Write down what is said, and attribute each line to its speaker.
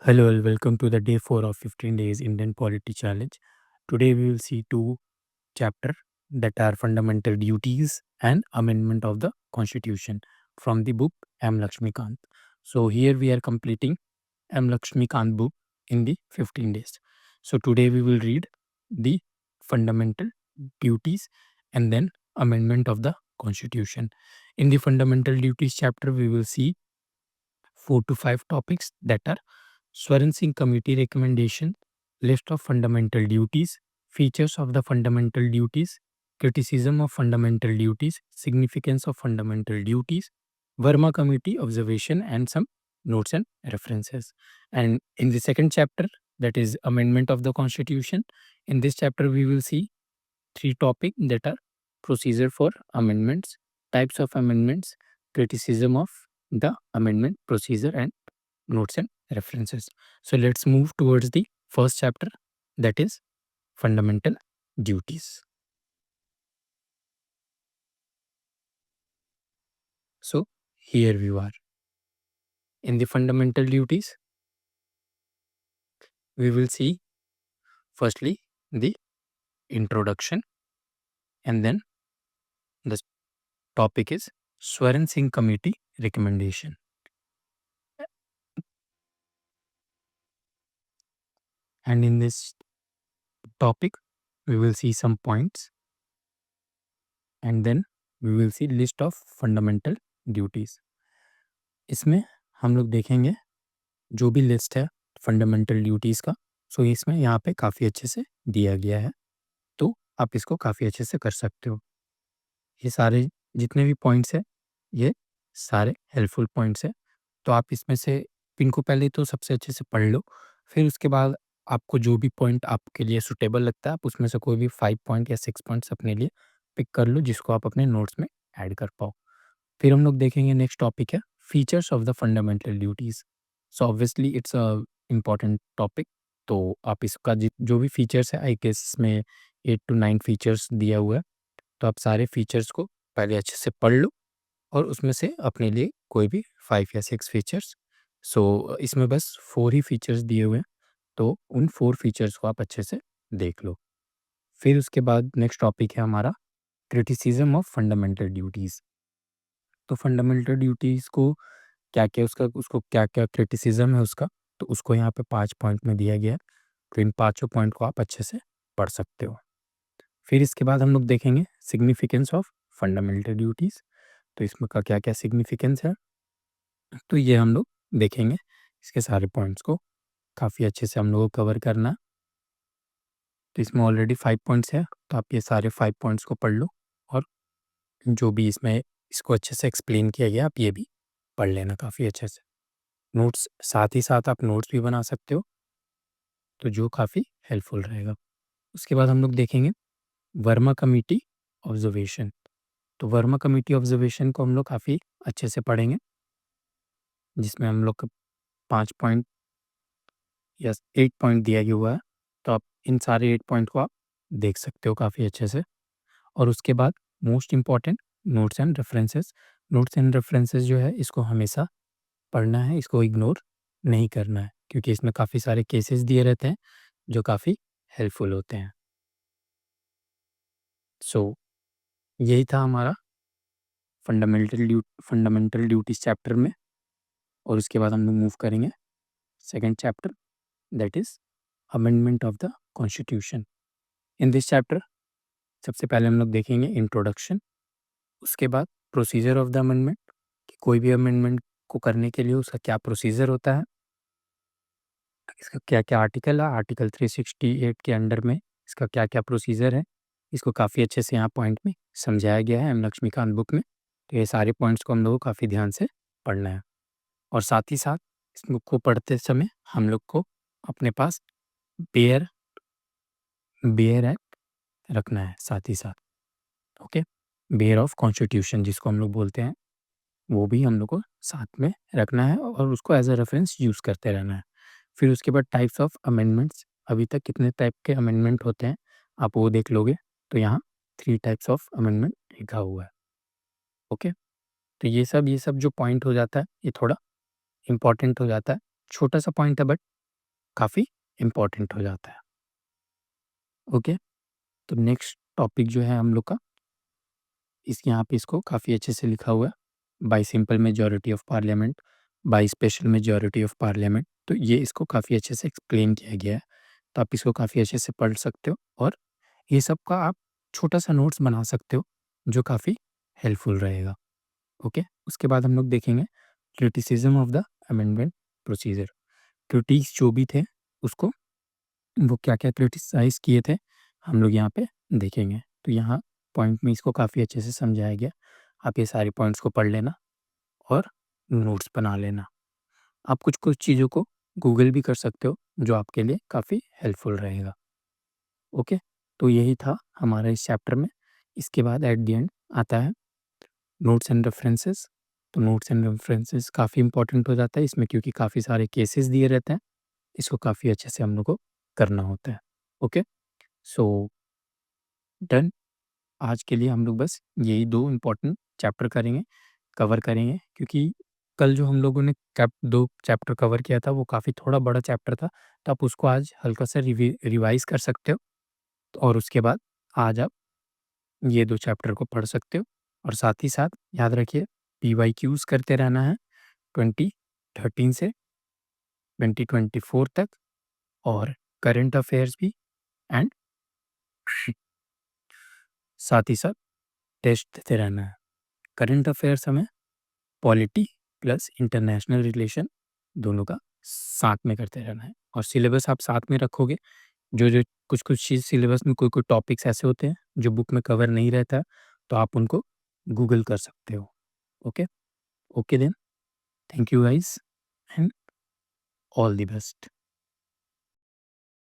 Speaker 1: Hello, and welcome to the day 4 of 15 days Indian Polity Challenge. Today we will see two chapter that are fundamental duties and amendment of the constitution from the book M. Lakshmikant. So here we are completing M. Lakshmikant book in the 15 days. So today we will read the fundamental duties and then amendment of the constitution. In the fundamental duties chapter we will see 4 to 5 topics that are Swaran Singh Committee recommendation, list of fundamental duties, features of the fundamental duties, criticism of fundamental duties, significance of fundamental duties, Verma Committee observation, and some notes and references. And in the second chapter, that is amendment of the constitution, in this chapter we will see three topics that are procedure for amendments, types of amendments, criticism of the amendment procedure, and notes and references. So let's move towards the first chapter, that is fundamental duties. So here we are. In the fundamental duties, we will see firstly the introduction, and then the topic is Swaran Singh Committee recommendation. And in this topic, we will see some points, and then we will see list of fundamental duties. इसमें हम लोग देखेंगे जो भी list है fundamental duties का, सो इसमें यहाँ पे काफ़ी अच्छे से दिया गया है, तो आप इसको काफ़ी अच्छे से कर सकते हो। ये सारे जितने भी पॉइंट्स हैं, ये सारे हेल्पफुल पॉइंट्स हैं, तो आप इसमें से इनको पहले तो सबसे अच्छे से पढ़ लो, फिर उसके बाद आपको जो भी पॉइंट आपके लिए सूटेबल लगता है, आप उसमें से कोई भी 5 पॉइंट या 6 पॉइंट्स अपने लिए पिक कर लो, जिसको आप अपने नोट्स में ऐड कर पाओ। फिर हम लोग देखेंगे नेक्स्ट टॉपिक है features of the fundamental duties. So obviously it's a important topic, तो आप इसका जो भी फीचर्स है, आई गेस इसमें 8 to 9 फीचर्स दिया हुआ है, तो आप सारे फीचर्स को पहले अच्छे से पढ़ लो और उसमें से अपने लिए कोई भी 5 या 6 फीचर्स, सो इसमें बस 4 ही फीचर्स दिए हुए हैं, तो उन 4 फीचर्स को आप अच्छे से देख लो। फिर उसके बाद नेक्स्ट टॉपिक है हमारा क्रिटिसिज्म ऑफ फंडामेंटल ड्यूटीज़। तो फंडामेंटल ड्यूटीज़ को क्या-क्या उसको क्या-क्या क्रिटिसिज्म है उसका, तो उसको यहाँ पे 5 पॉइंट में दिया गया है, तो इन पाँचों पॉइंट को आप अच्छे से पढ़ सकते हो। फिर इसके बाद हम लोग देखेंगे सिग्निफिकेंस ऑफ फंडामेंटल ड्यूटीज़, तो इसमें का क्या-क्या सिग्निफिकेंस है, तो ये हम लोग देखेंगे। इसके सारे पॉइंट्स को काफ़ी अच्छे से हम लोगों को कवर करना है। तो इसमें ऑलरेडी 5 पॉइंट्स है, तो आप ये सारे 5 पॉइंट्स को पढ़ लो और जो भी इसमें इसको अच्छे से एक्सप्लेन किया गया, आप ये भी पढ़ लेना काफ़ी अच्छे से। नोट्स साथ ही साथ आप नोट्स भी बना सकते हो, तो जो काफ़ी हेल्पफुल रहेगा। उसके बाद हम लोग देखेंगे वर्मा कमिटी ऑब्जर्वेशन। तो वर्मा कमिटी ऑब्जर्वेशन को हम लोग काफ़ी अच्छे से पढ़ेंगे, जिसमें हम लोग को 5 पॉइंट या 8 पॉइंट दिया गया हुआ है, तो आप इन सारे 8 पॉइंट को आप देख सकते हो काफ़ी अच्छे से। और उसके बाद most important notes and references. Notes and references जो है इसको हमेशा पढ़ना है, इसको इग्नोर नहीं करना है, क्योंकि इसमें काफ़ी सारे केसेस दिए रहते हैं जो काफ़ी हेल्पफुल होते हैं। सो यही था हमारा फंडामेंटल ड्यूटीज़ चैप्टर में, और उसके बाद हम लोग मूव करेंगे second chapter, that is amendment of the constitution. In this chapter सबसे पहले हम लोग देखेंगे इंट्रोडक्शन, उसके बाद प्रोसीजर ऑफ द अमेंडमेंट, कि कोई भी अमेंडमेंट को करने के लिए उसका क्या प्रोसीजर होता है, इसका क्या-क्या आर्टिकल है, आर्टिकल 368 के अंडर में इसका क्या-क्या प्रोसीजर है, इसको काफ़ी अच्छे से यहाँ पॉइंट में समझाया गया है एम लक्ष्मीकांत बुक में। तो ये सारे पॉइंट्स को हम लोग को काफ़ी ध्यान से पढ़ना है, और साथ ही साथ इस बुक को पढ़ते समय हम लोग को अपने पास बेयर बेयर एक्ट रखना है साथ ही साथ, ओके? बेयर ऑफ कॉन्स्टिट्यूशन जिसको हम लोग बोलते हैं, वो भी हम लोग को साथ में रखना है और उसको एज़ अ रेफरेंस यूज़ करते रहना है। फिर उसके बाद टाइप्स ऑफ अमेंडमेंट्स, अभी तक कितने टाइप के अमेंडमेंट होते हैं, आप वो देख लोगे, तो यहाँ 3 टाइप्स ऑफ अमेंडमेंट लिखा हुआ है, ओके? तो ये सब जो पॉइंट हो जाता है, ये थोड़ा इम्पोर्टेंट हो जाता है। छोटा-सा पॉइंट है, बट काफ़ी इम्पोर्टेंट हो जाता है। ओके, तो नेक्स्ट टॉपिक जो है हम लोग का, यहाँ पे इसको काफ़ी अच्छे से लिखा हुआ है, bye simple majority of parliament, by special majority of parliament. तो ये इसको काफ़ी अच्छे से एक्सप्लेन किया गया है, तो आप इसको काफ़ी अच्छे से पढ़ सकते हो और ये सब का आप छोटा सा नोट्स बना सकते हो जो काफ़ी हेल्पफुल रहेगा। ओके, उसके बाद हम लोग देखेंगे criticism of the amendment procedure. Critics जो भी थे उसको, वो क्या-क्या क्रिटिसाइज़ किए थे, हम लोग यहाँ पे देखेंगे। तो यहाँ पॉइंट में इसको काफ़ी अच्छे से समझाया गया। आप ये सारे पॉइंट्स को पढ़ लेना और नोट्स बना लेना। आप कुछ-कुछ चीज़ों को गूगल भी कर सकते हो, जो आपके लिए काफ़ी हेल्पफुल रहेगा। ओके, तो यही था हमारा इस चैप्टर में। इसके बाद एट द एंड आता है नोट्स एंड रेफरेंसेस। तो नोट्स एंड रेफरेंसेस काफ़ी इंपॉर्टेंट हो जाता है इसमें, क्योंकि काफ़ी सारे केसेस दिए रहते हैं। इसको काफ़ी अच्छे से हम लोग को करना होता है। Okay, so done. आज के लिए हम लोग बस यही 2 इम्पोर्टेंट चैप्टर कवर करेंगे, क्योंकि कल जो हम लोगों ने कैप 2 चैप्टर कवर किया था वो काफ़ी थोड़ा बड़ा चैप्टर था, तो आप उसको आज हल्का सा रिवाइज़ कर सकते हो और उसके बाद आज आप ये 2 चैप्टर को पढ़ सकते हो। और साथ ही साथ याद रखिए, पीवाईक्यूज़ करते रहना है 2013 से 2024 तक, और करंट अफेयर्स भी, एंड साथ ही साथ टेस्ट देते रहना है। करंट अफेयर्स हमें पॉलिटी प्लस इंटरनेशनल रिलेशन दोनों का साथ में करते रहना है, और सिलेबस आप साथ में रखोगे। जो कुछ-कुछ चीज़ सिलेबस में कोई-कोई टॉपिक्स ऐसे होते हैं जो बुक में कवर नहीं रहता, तो आप उनको गूगल कर सकते हो। Okay? Okay then, thank you guys and all the best.